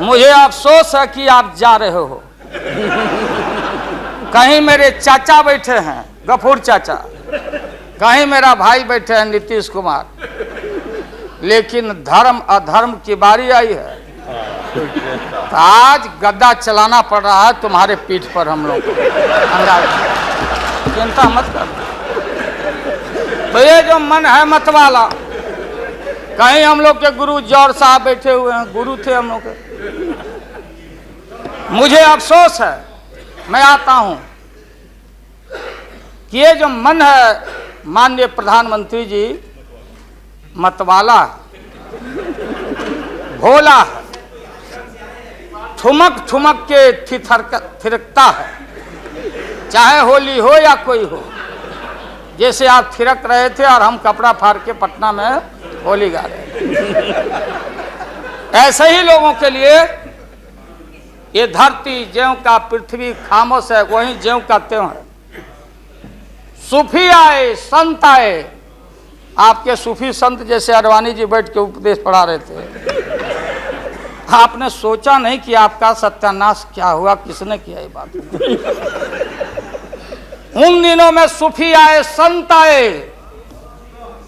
मुझे अफसोस है कि आप जा रहे हो। कहीं मेरे चाचा बैठे हैं, गफूर चाचा, कहीं मेरा भाई बैठे हैं नीतीश कुमार, लेकिन धर्म अधर्म की बारी आई है तो आज गद्दा चलाना पड़ रहा है तुम्हारे पीठ पर हम लोग को। चिंता मत कर। तो ये जो मन है मत वाला, कहीं हम लोग के गुरु जौहर साहब बैठे हुए हैं, गुरु थे हम लोग के। मुझे अफसोस है, मैं आता हूं कि ये जो मन है माननीय प्रधानमंत्री जी मतवाला भोला है, ठुमक ठुमक के थिरकता है, चाहे होली हो या कोई हो। जैसे आप थिरक रहे थे और हम कपड़ा फाड़ के पटना में होली गा रहे थे। ऐसे ही लोगों के लिए ये धरती ज्यों का पृथ्वी खामोश है, वहीं ज्यों का त्यों है। सूफी आए, संत आए, आपके सूफी संत जैसे अडवाणी जी बैठ के उपदेश पढ़ा रहे थे। आपने सोचा नहीं कि आपका सत्यानाश क्या हुआ, किसने किया ये बात। उन दिनों में सूफी आए, संत आए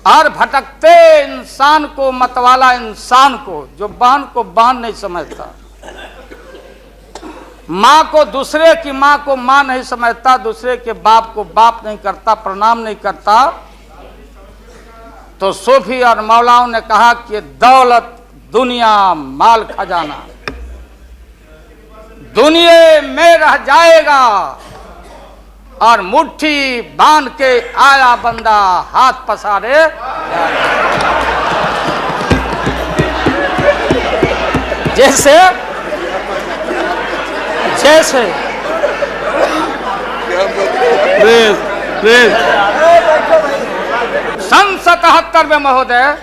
और भटकते इंसान को, मतवाला इंसान को, जो बहन को बहन नहीं समझता, माँ को दूसरे की माँ को माँ नहीं समझता, दूसरे के बाप को बाप नहीं करता, प्रणाम नहीं करता, तो सूफी और मौलाओं ने कहा कि दौलत दुनिया माल खजाना दुनिया में रह जाएगा और मुट्ठी बांध के आया बंदा हाथ पसारे। जैसे जैसे सन 77 में महोदय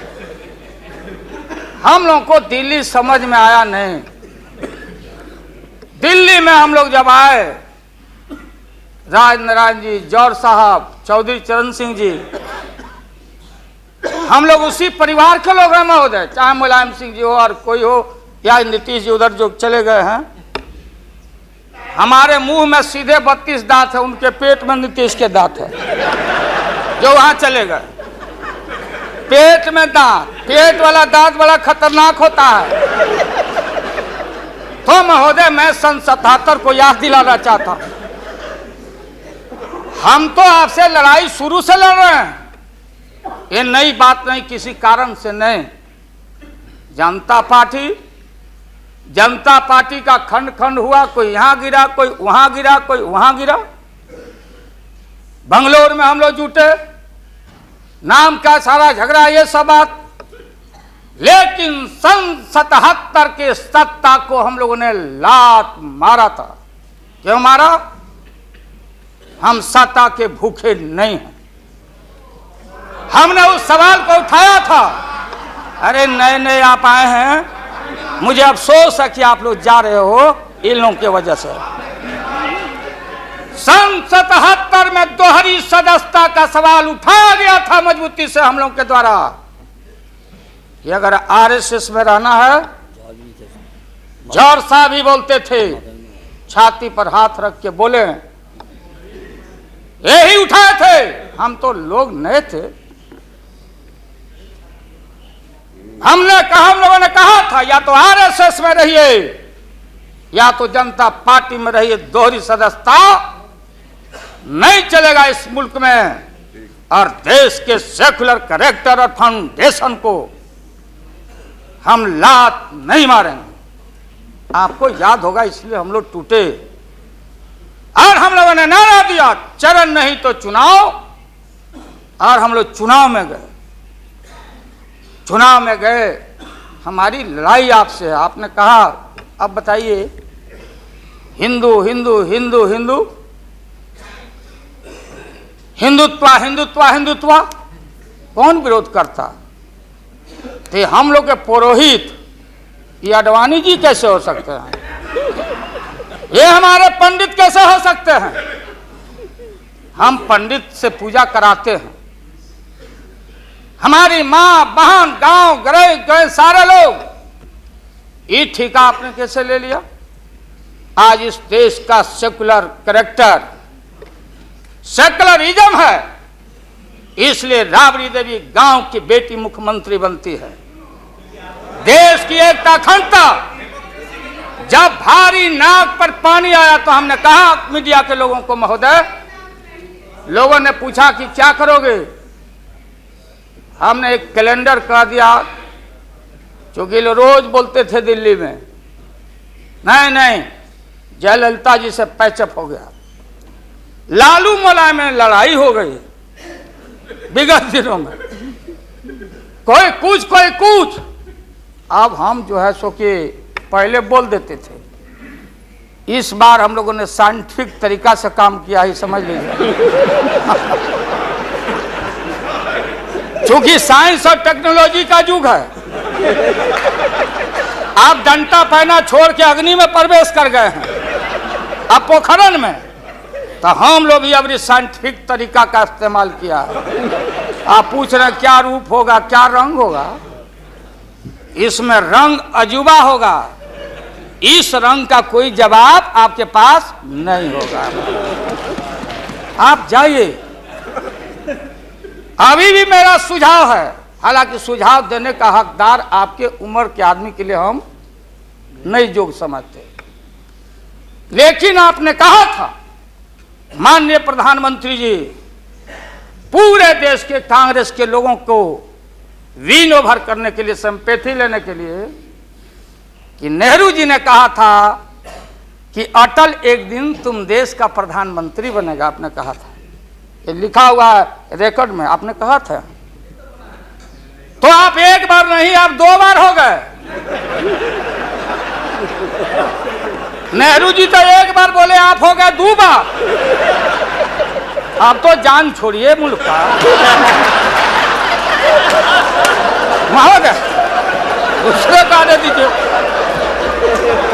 हम लोग को दिल्ली समझ में आया नहीं। दिल्ली में हम लोग जब आए, राज नारायण जी, जौहर साहब, चौधरी चरण सिंह जी, हम लोग उसी परिवार के लोग हैं महोदय, चाहे मुलायम सिंह जी हो और कोई हो या नीतीश जी उधर जो चले गए हैं। हमारे मुंह में सीधे 32 दांत है, उनके पेट में नीतीश के दांत है जो वहां चले गए। पेट में दांत, पेट वाला दांत बड़ा खतरनाक होता है। तो महोदय मैं सन 77 को याद दिलाना चाहता हूं, हम तो आपसे लड़ाई शुरू से लड़ रहे हैं, ये नई बात नहीं, किसी कारण से नहीं। जनता पार्टी का खंड खंड हुआ, कोई यहां गिरा, कोई वहां गिरा, कोई वहां गिरा। बंगलोर में हम लोग जुटे, नाम का सारा झगड़ा, ये सब बात। लेकिन सन 77 के सत्ता को हम लोगों ने लात मारा था। क्यों मारा? हम सत्ता के भूखे नहीं हैं। हमने उस सवाल को उठाया था। अरे नए नए आप आए हैं, मुझे अफसोस है कि आप लोग जा रहे हो इन लोगों की वजह से। सन 77 में दोहरी सदस्यता का सवाल उठाया गया था मजबूती से हम लोग के द्वारा कि अगर आरएसएस में रहना है, जौहर साहब भी बोलते थे, छाती पर हाथ रख के बोले, यही उठाए थे। हम तो लोग नए थे, हम लोगों ने कहा था या तो आरएसएस में रहिए या तो जनता पार्टी में रहिए, दोहरी सदस्यता नहीं चलेगा इस मुल्क में। और देश के सेकुलर कैरेक्टर और फाउंडेशन को हम लात नहीं मारेंगे। आपको याद होगा, इसलिए हम लोग टूटे और हम लोगों ने नारा दिया, चरण नहीं तो चुनाव। और हम लोग चुनाव में गए। चुनाव में गए, हमारी लड़ाई आपसे है। आपने कहा अब बताइए, हिंदू हिंदू हिंदू हिंदू हिंदुत्व हिंदुत्व हिंदुत्व कौन विरोध करता? तो हम लोग के पुरोहित ये अडवाणी जी कैसे हो सकते हैं? ये हमारे पंडित कैसे हो सकते हैं? हम पंडित से पूजा कराते हैं। हमारी माँ, बहन, गांव गए सारे लोग ये ठेका आपने कैसे ले लिया? आज इस देश का सेकुलर कैरेक्टर सेकुलरिज्म है, इसलिए राबड़ी देवी गांव की बेटी मुख्यमंत्री बनती है। देश की एकता अखंडता, जब भारी नाक पर पानी आया तो हमने कहा मीडिया के लोगों को, महोदय, लोगों ने पूछा कि क्या करोगे? हमने एक कैलेंडर कर दिया, क्योंकि लोग रोज बोलते थे दिल्ली में, नहीं जयललिता जी से पैचअप हो गया, लालू मुलायम में लड़ाई हो गई विगत दिनों में, कोई कुछ। अब हम जो है सो कि पहले बोल देते थे, इस बार हम लोगों ने साइंटिफिक तरीका से काम किया ही, समझ लीजिए। क्योंकि साइंस और टेक्नोलॉजी का युग है। आप डंडा पहना छोड़ के अग्नि में प्रवेश कर गए हैं, अब पोखरण में, तो हम लोग भी अब साइंटिफिक तरीका का इस्तेमाल किया है। आप पूछ रहे हैं क्या रूप होगा, क्या रंग होगा? इसमें रंग अजूबा होगा, इस रंग का कोई जवाब आपके पास नहीं होगा। आप जाइए। अभी भी मेरा सुझाव है, हालांकि सुझाव देने का हकदार आपके उम्र के आदमी के लिए हम नहीं योग्य समझते, लेकिन आपने कहा था माननीय प्रधानमंत्री जी, पूरे देश के कांग्रेस के लोगों को विन ओवर करने के लिए, संपैथी लेने के लिए, कि नेहरू जी ने कहा था कि अटल एक दिन तुम देश का प्रधानमंत्री बनेगा। आपने कहा था, ये लिखा हुआ है रिकॉर्ड में, आपने कहा था। तो आप एक बार नहीं, आप 2 बार हो गए। नेहरू जी तो एक बार बोले, आप हो गए 2 बार। आप तो जान छोड़िए मुल्क का।